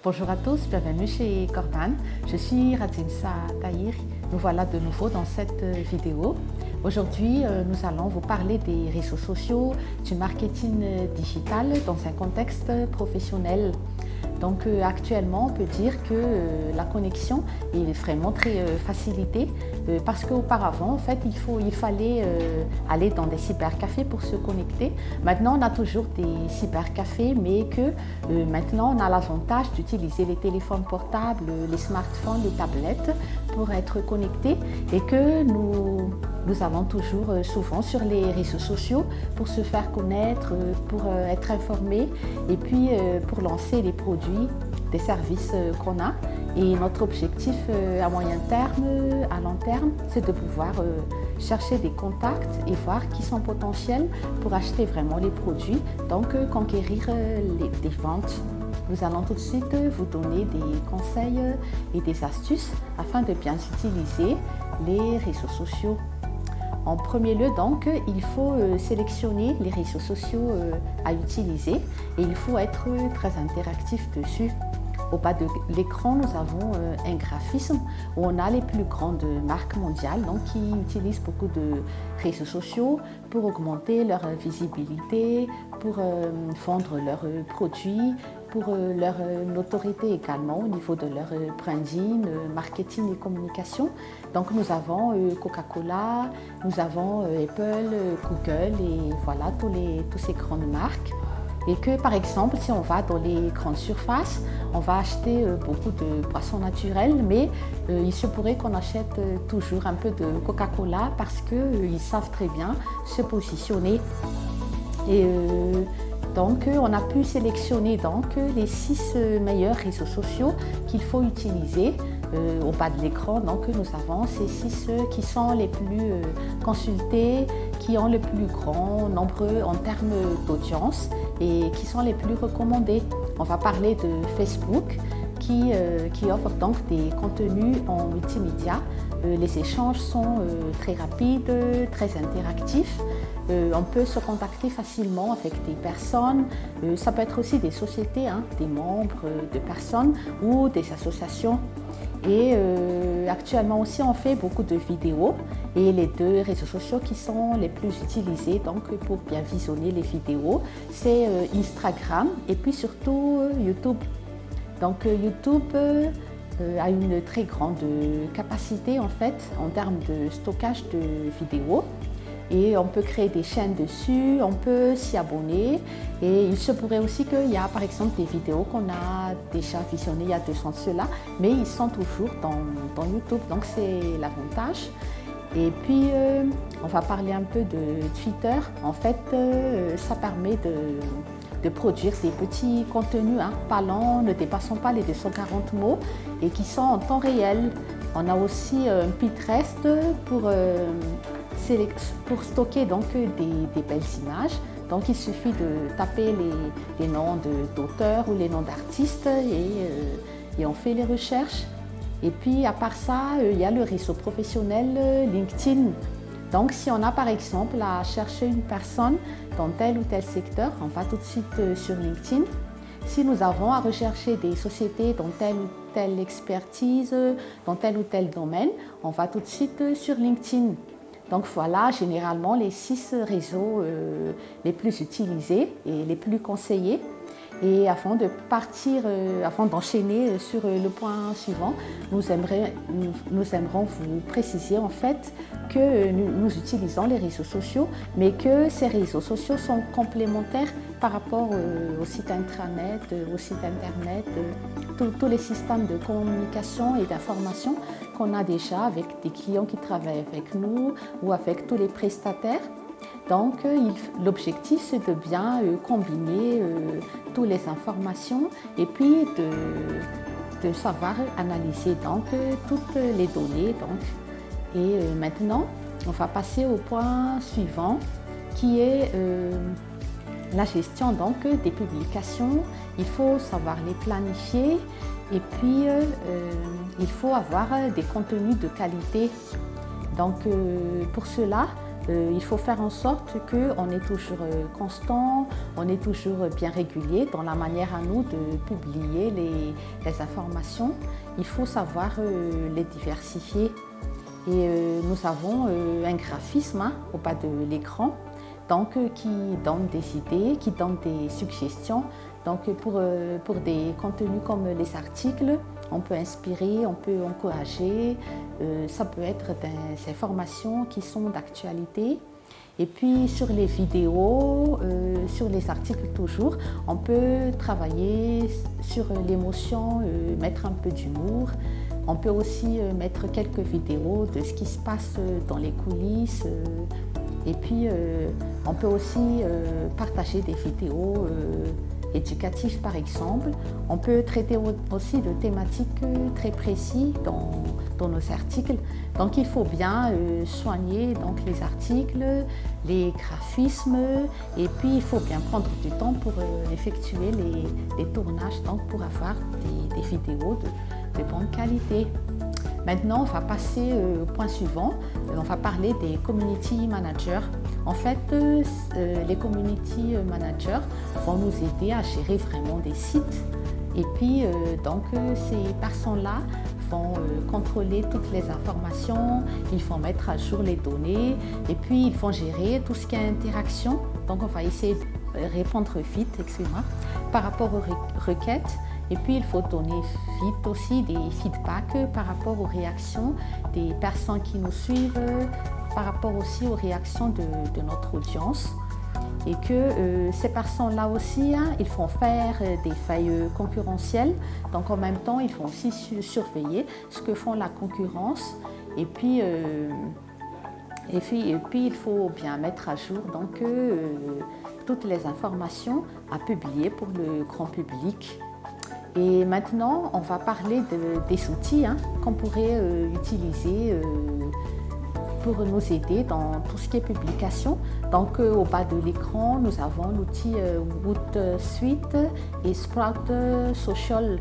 Bonjour à tous, bienvenue chez Corban. Je suis Radzinsa Tahir. Nous voilà de nouveau dans cette vidéo. Aujourd'hui, nous allons vous parler des réseaux sociaux, du marketing digital dans un contexte professionnel. Donc actuellement, on peut dire que la connexion est vraiment très facilitée parce qu'auparavant, en fait, il fallait aller dans des cybercafés pour se connecter. Maintenant, on a toujours des cybercafés, mais que maintenant, on a l'avantage d'utiliser les téléphones portables, les smartphones, les tablettes pour être connectés et que nous allons toujours souvent sur les réseaux sociaux pour se faire connaître, pour être informés et puis pour lancer les produits, des services qu'on a. Et notre objectif à moyen terme, à long terme, c'est de pouvoir chercher des contacts et voir qui sont potentiels pour acheter vraiment les produits, donc conquérir des ventes. Nous allons tout de suite vous donner des conseils et des astuces afin de bien utiliser les réseaux sociaux. En premier lieu, donc, il faut sélectionner les réseaux sociaux à utiliser et il faut être très interactif dessus. Au bas de l'écran, nous avons un graphisme où on a les plus grandes marques mondiales donc, qui utilisent beaucoup de réseaux sociaux pour augmenter leur visibilité, pour vendre leurs produits, pour leur notoriété également au niveau de leur branding, marketing et communication. Donc nous avons Coca-Cola, nous avons Apple, Google et voilà toutes ces grandes marques. Et que par exemple, si on va dans les grandes surfaces, on va acheter beaucoup de boissons naturelles, mais il se pourrait qu'on achète toujours un peu de Coca-Cola parce qu'ils savent très bien se positionner. Et donc, on a pu sélectionner donc, les 6 meilleurs réseaux sociaux qu'il faut utiliser. Au bas de l'écran, donc, nous avons ces 6 qui sont les plus consultés, qui ont le plus grand nombre en termes d'audience et qui sont les plus recommandés. On va parler de Facebook qui offre donc des contenus en multimédia. Les échanges sont très rapides, très interactifs. On peut se contacter facilement avec des personnes. Ça peut être aussi des sociétés, des membres de personnes ou des associations. Et actuellement aussi, on fait beaucoup de vidéos. Et les 2 réseaux sociaux qui sont les plus utilisés donc, pour bien visionner les vidéos, c'est Instagram et puis surtout YouTube. Donc YouTube a une très grande capacité en fait en termes de stockage de vidéos et on peut créer des chaînes dessus, on peut s'y abonner et il se pourrait aussi qu'il y a par exemple des vidéos qu'on a déjà visionnées il y a 2 ans de cela, mais ils sont toujours dans YouTube, donc c'est l'avantage. Et puis on va parler un peu de Twitter. En fait, ça permet de produire des petits contenus pas longs, ne dépassant pas les 240 mots et qui sont en temps réel. On a aussi Pinterest pour stocker donc, des belles images. Donc il suffit de taper les noms d'auteurs ou les noms d'artistes et on fait les recherches. Et puis à part ça, il y a le réseau professionnel LinkedIn. Donc si on a par exemple à chercher une personne dans tel ou tel secteur, on va tout de suite sur LinkedIn. Si nous avons à rechercher des sociétés dans telle ou telle expertise, dans tel ou tel domaine, on va tout de suite sur LinkedIn. Donc voilà généralement les 6 réseaux les plus utilisés et les plus conseillés. Et avant d'enchaîner sur le point suivant, nous aimerons vous préciser en fait que nous utilisons les réseaux sociaux, mais que ces réseaux sociaux sont complémentaires par rapport au site intranet, au site internet, tous les systèmes de communication et d'information qu'on a déjà avec des clients qui travaillent avec nous ou avec tous les prestataires. Donc l'objectif c'est de bien combiner toutes les informations et puis de savoir analyser donc, toutes les données. Donc. Et maintenant on va passer au point suivant qui est la gestion donc, des publications. Il faut savoir les planifier et puis il faut avoir des contenus de qualité. Donc pour cela, il faut faire en sorte qu'on est toujours constant, on est toujours bien régulier dans la manière à nous de publier les informations. Il faut savoir les diversifier. Et nous avons un graphisme au bas de l'écran qui donne des idées, qui donne des suggestions. Donc pour des contenus comme les articles, on peut inspirer, on peut encourager, ça peut être des informations qui sont d'actualité. Et puis sur les vidéos, sur les articles toujours, on peut travailler sur l'émotion, mettre un peu d'humour. On peut aussi mettre quelques vidéos de ce qui se passe dans les coulisses. Et puis on peut aussi partager des vidéos éducatives par exemple. On peut traiter aussi de thématiques très précises dans nos articles. Donc il faut bien soigner les articles, les graphismes, et puis il faut bien prendre du temps pour effectuer les tournages, pour avoir des vidéos de bonne qualité. Maintenant, on va passer au point suivant. On va parler des community managers. En fait, les community managers vont nous aider à gérer vraiment des sites. Et puis, ces personnes-là vont contrôler toutes les informations, ils vont mettre à jour les données, et puis ils vont gérer tout ce qui est interaction. Donc, on va essayer de répondre vite, excusez-moi, par rapport aux requêtes. Et puis, il faut donner vite aussi des feedbacks par rapport aux réactions des personnes qui nous suivent, par rapport aussi aux réactions de notre audience. Et que ces personnes-là aussi, ils font faire des failles concurrentielles. Donc, en même temps, ils font aussi surveiller ce que font la concurrence. Et puis, il faut bien mettre à jour toutes les informations à publier pour le grand public. Et maintenant, on va parler des outils qu'on pourrait utiliser pour nous aider dans tout ce qui est publication. Donc, au bas de l'écran, nous avons l'outil Hootsuite et Sprout Social.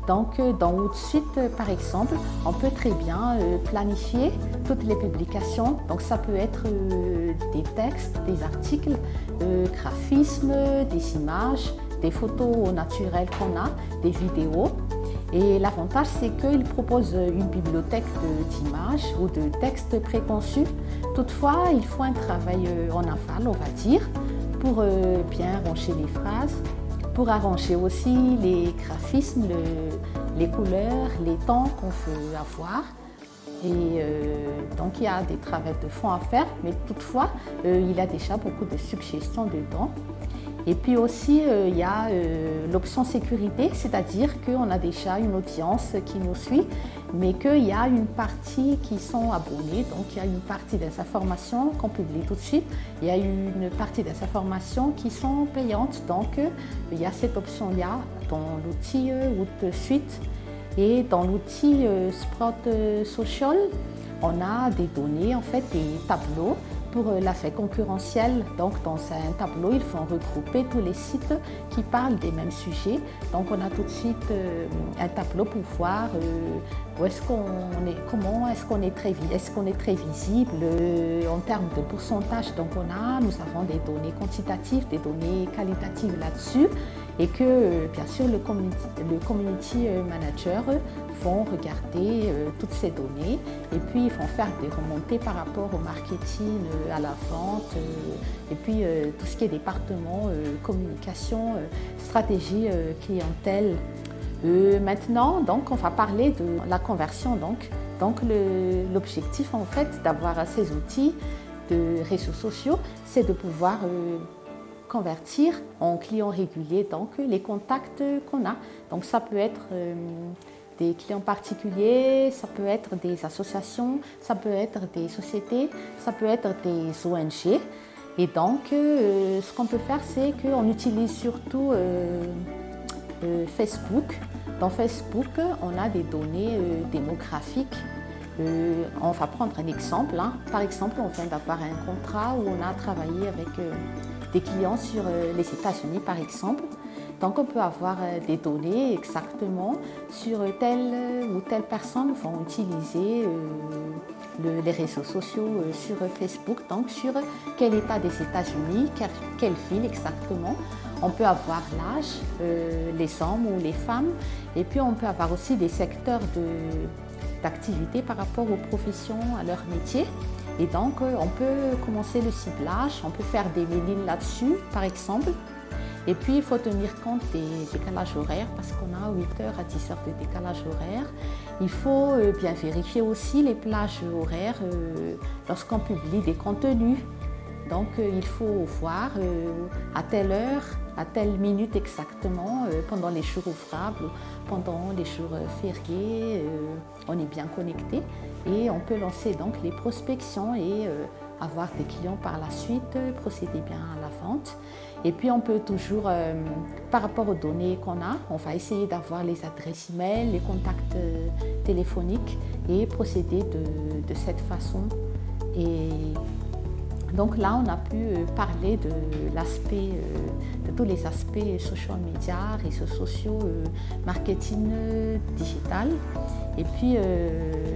Donc, dans Hootsuite, par exemple, on peut très bien planifier toutes les publications. Donc, ça peut être des textes, des articles, graphismes, des images, des photos au naturel qu'on a, des vidéos. Et l'avantage, c'est qu'il propose une bibliothèque d'images ou de textes préconçus. Toutefois, il faut un travail en aval, on va dire, pour bien ranger les phrases, pour arranger aussi les graphismes, les couleurs, les tons qu'on veut avoir. Et donc, il y a des travaux de fond à faire, mais toutefois, il y a déjà beaucoup de suggestions dedans. Et puis aussi, il y a l'option sécurité, c'est-à-dire qu'on a déjà une audience qui nous suit, mais qu'il y a une partie qui sont abonnés, donc il y a une partie des informations qu'on publie tout de suite, il y a une partie des informations qui sont payantes, donc il y a cette option-là dans l'outil Hootsuite. Et dans l'outil Sprout Social, on a des données, en fait, des tableaux pour l'affaire concurrentielle. Donc, dans un tableau, ils vont regrouper tous les sites qui parlent des mêmes sujets. Donc, on a tout de suite un tableau pour voir où est-ce qu'on est, comment est-ce qu'on est très visible en termes de pourcentage. Donc, nous avons des données quantitatives, des données qualitatives là-dessus. Et que, bien sûr, le community manager vont regarder toutes ces données et puis ils vont faire des remontées par rapport au marketing, à la vente et puis tout ce qui est département, communication, stratégie clientèle. Maintenant, donc, on va parler de la conversion. Donc l'objectif, en fait, d'avoir ces outils de réseaux sociaux, c'est de pouvoir convertir en clients réguliers, donc les contacts qu'on a. Donc ça peut être des clients particuliers, ça peut être des associations, ça peut être des sociétés, ça peut être des ONG. Et donc ce qu'on peut faire, c'est qu'on utilise surtout Facebook. Dans Facebook, on a des données démographiques. On va prendre un exemple. Par exemple, on vient d'avoir un contrat où on a travaillé avec des clients sur les États-Unis, par exemple. Donc on peut avoir des données exactement sur telle ou telle personne vont utiliser les réseaux sociaux sur Facebook, donc sur quel état des États-Unis, quelle ville exactement. On peut avoir l'âge, les hommes ou les femmes, et puis on peut avoir aussi des secteurs d'activité par rapport aux professions, à leur métier. Et donc on peut commencer le ciblage, on peut faire des mailings là-dessus par exemple. Et puis il faut tenir compte des décalages horaires parce qu'on a 8h à 10h de décalage horaire. Il faut bien vérifier aussi les plages horaires lorsqu'on publie des contenus. Donc il faut voir à telle heure, à telle minute exactement, pendant les jours ouvrables, pendant les jours fériés, on est bien connecté et on peut lancer donc les prospections et avoir des clients par la suite, procéder bien à la vente. Et puis on peut toujours, par rapport aux données qu'on a, on va essayer d'avoir les adresses e-mail, les contacts téléphoniques et procéder de cette façon. Et donc là, on a pu parler de tous les aspects social media, réseaux sociaux, marketing digital. Et puis,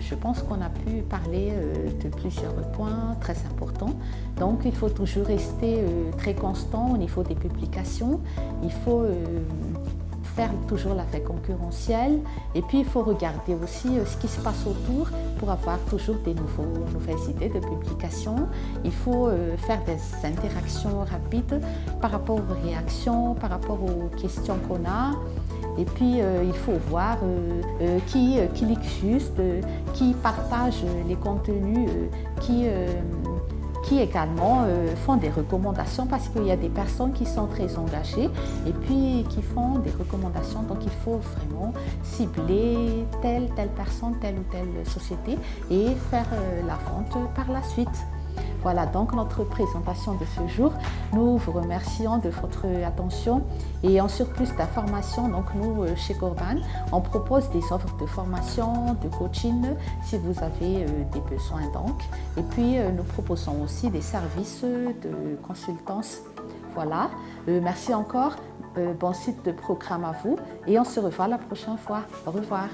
je pense qu'on a pu parler de plusieurs points très importants. Donc, il faut toujours rester très constant au niveau des publications. Il faut faire toujours la veille concurrentielle et puis il faut regarder aussi ce qui se passe autour pour avoir toujours des nouvelles idées de publication. Il faut faire des interactions rapides par rapport aux réactions, par rapport aux questions qu'on a. Et puis il faut voir qui clique juste, qui partage les contenus, qui également font des recommandations parce qu'il y a des personnes qui sont très engagées et puis qui font des recommandations. Donc il faut vraiment cibler telle personne, telle ou telle société et faire la vente par la suite. Voilà donc notre présentation de ce jour. Nous vous remercions de votre attention et en surplus d'informations, donc nous chez Corban, on propose des offres de formation, de coaching si vous avez des besoins donc. Et puis nous proposons aussi des services de consultance. Voilà, merci encore, bon site de programme à vous et on se revoit la prochaine fois. Au revoir.